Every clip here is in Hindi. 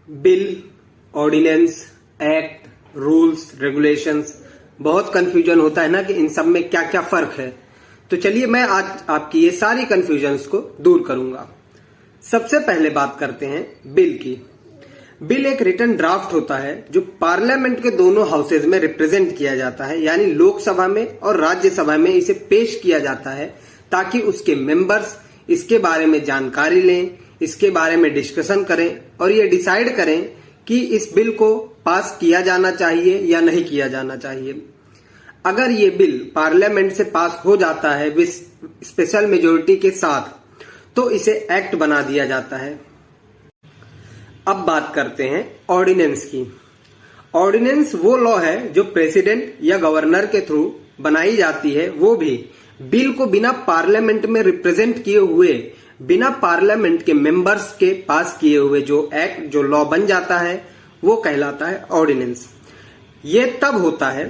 Bill, ordinance, act, rules, regulations, बहुत कंफ्यूजन होता है ना कि इन सब में क्या क्या फर्क है। तो चलिए मैं आज आपकी ये सारी कंफ्यूजन्स को दूर करूंगा। सबसे पहले बात करते हैं बिल की। बिल एक रिटन ड्राफ्ट होता है जो पार्लियामेंट के दोनों हाउसेज में रिप्रेजेंट किया जाता है, यानी लोकसभा में और राज्यसभा में इसे पेश किया जाता है ताकि उसके मेंबर्स इसके बारे में जानकारी लें, इसके बारे में डिस्कशन करें और ये डिसाइड करें कि इस बिल को पास किया जाना चाहिए या नहीं किया जाना चाहिए। अगर ये बिल पार्लियामेंट से पास हो जाता है विद स्पेशल मेजोरिटी के साथ तो इसे एक्ट बना दिया जाता है। अब बात करते हैं ऑर्डिनेंस की। ऑर्डिनेंस वो लॉ है जो प्रेसिडेंट या गवर्नर के थ्रू बनाई जाती है, वो भी बिल को बिना पार्लियामेंट में रिप्रेजेंट किए हुए, बिना पार्लियामेंट के मेंबर्स के पास किए हुए जो एक्ट, जो लॉ बन जाता है वो कहलाता है ऑर्डिनेंस। ये तब होता है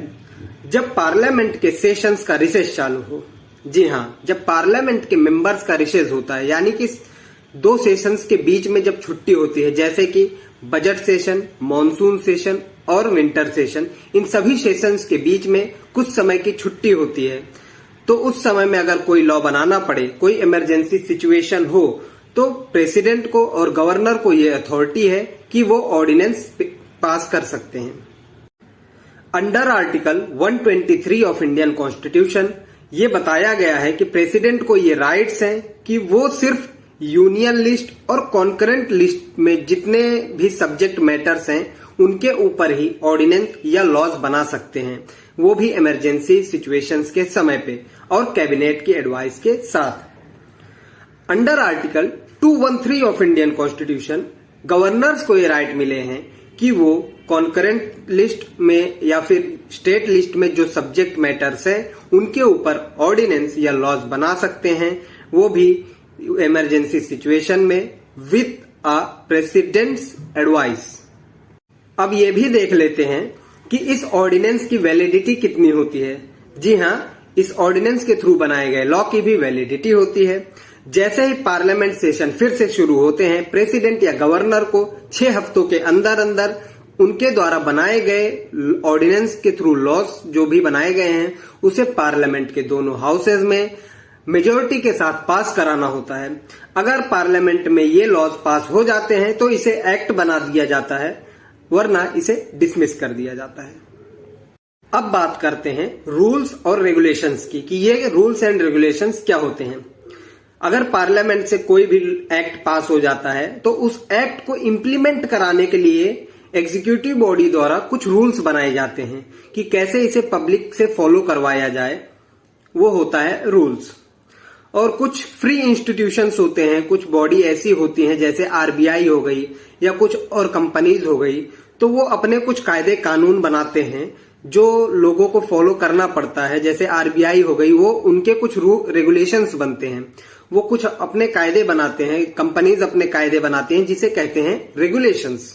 जब पार्लियामेंट के सेशंस का रिसेस चालू हो। जी हाँ, जब पार्लियामेंट के मेंबर्स का रिसेस होता है, यानी कि दो सेशंस के बीच में जब छुट्टी होती है, जैसे कि बजट सेशन, मॉनसून सेशन और विंटर सेशन, इन सभी सेशंस के बीच में कुछ समय की छुट्टी होती है। तो उस समय में अगर कोई लॉ बनाना पड़े, कोई इमरजेंसी सिचुएशन हो, तो प्रेसिडेंट को और गवर्नर को ये अथॉरिटी है कि वो ऑर्डिनेंस पास कर सकते हैं। Under article 123 of Indian constitution ये बताया गया है कि प्रेसिडेंट को ये राइट्स हैं कि वो सिर्फ यूनियन लिस्ट और कॉन्करेंट लिस्ट में जितने भी सब्जेक्ट मैटर्स हैं उनके ऊपर ही ऑर्डिनेंस या लॉज बना सकते हैं, वो भी इमरजेंसी सिचुएशंस के समय पे और कैबिनेट की एडवाइस के साथ। Under article 213 of Indian constitution governors को ये राइट मिले हैं कि वो कॉन्करेंट लिस्ट में या फिर स्टेट लिस्ट में जो सब्जेक्ट मैटर्स हैं उनके ऊपर ऑर्डिनेंस या लॉज बना सकते हैं, वो भी इमरजेंसी सिचुएशन में विद अ प्रेसिडेंट्स एडवाइस। अब ये भी देख लेते हैं कि इस ऑर्डिनेंस की वैलिडिटी कितनी होती है। जी हाँ, इस ऑर्डिनेंस के थ्रू बनाए गए लॉ की भी वैलिडिटी होती है। जैसे ही पार्लियामेंट सेशन फिर से शुरू होते हैं, प्रेसिडेंट या गवर्नर को 6 हफ्तों के अंदर अंदर उनके द्वारा बनाए गए ऑर्डिनेंस के थ्रू लॉज जो भी बनाए गए हैं उसे पार्लियामेंट के दोनों हाउसेज में मेजोरिटी के साथ पास कराना होता है। अगर पार्लियामेंट में ये लॉज पास हो जाते हैं तो इसे एक्ट बना दिया जाता है, वरना इसे डिसमिस कर दिया जाता है। अब बात करते हैं रूल्स और रेगुलेशंस की कि ये रूल्स एंड रेगुलेशंस क्या होते हैं। अगर पार्लियामेंट से कोई भी एक्ट पास हो जाता है तो उस एक्ट को इम्प्लीमेंट कराने के लिए एग्जीक्यूटिव बॉडी द्वारा कुछ रूल्स बनाए जाते हैं कि कैसे इसे पब्लिक से फॉलो करवाया जाए, वो होता है रूल्स। और कुछ फ्री इंस्टीट्यूशंस होते हैं, कुछ बॉडी ऐसी होती हैं जैसे आरबीआई हो गई या कुछ और कंपनीज हो गई, तो वो अपने कुछ कायदे कानून बनाते हैं जो लोगों को फॉलो करना पड़ता है। जैसे आरबीआई हो गई, वो उनके कुछ रेगुलेशंस बनते हैं, वो कुछ अपने कायदे बनाते हैं, कंपनीज अपने कायदे बनाते हैं जिसे कहते हैं रेगुलेशंस।